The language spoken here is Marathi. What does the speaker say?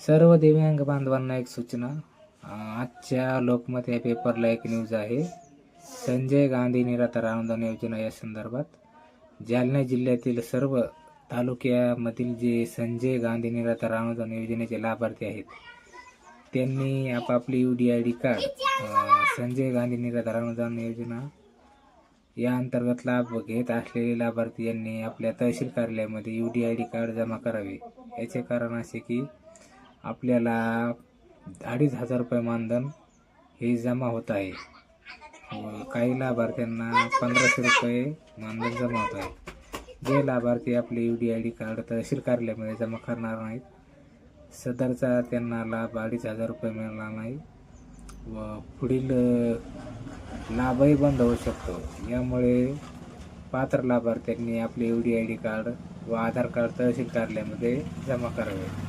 सर्व दिव्यांग बांधवांना एक सूचना. आजच्या लोकमत या पेपरला एक न्यूज आहे. संजय गांधी निराधार अनुदान योजना या संदर्भात जालना जिल्ह्यातील सर्व तालुक्यामधील जे संजय गांधी निराधार अनुदान योजनेचे लाभार्थी आहेत त्यांनी आपापली UDID कार्ड संजय गांधी निराधार अनुदान योजना या अंतर्गत लाभ घेत असलेले लाभार्थी यांनी आपल्या तहसील कार्यालयामध्ये UDID कार्ड जमा करावे. याचे कारण असे की आपल्याला 2,500 रुपये मानधन हे जमा होत आहे. काही लाभार्थ्यांना 1,500 रुपये मानधन जमा होत आहे. जे लाभार्थी आपले UDID कार्ड तहसील कार्यालयामध्ये जमा करणार नाहीत सदरचा त्यांना लाभ 2,500 रुपये मिळणार नाही व पुढील लाभही बंद होऊ शकतो. यामुळे पात्र लाभार्थ्यांनी आपले UDID कार्ड व आधार कार्ड तहसील कार्यालयामध्ये जमा करावे.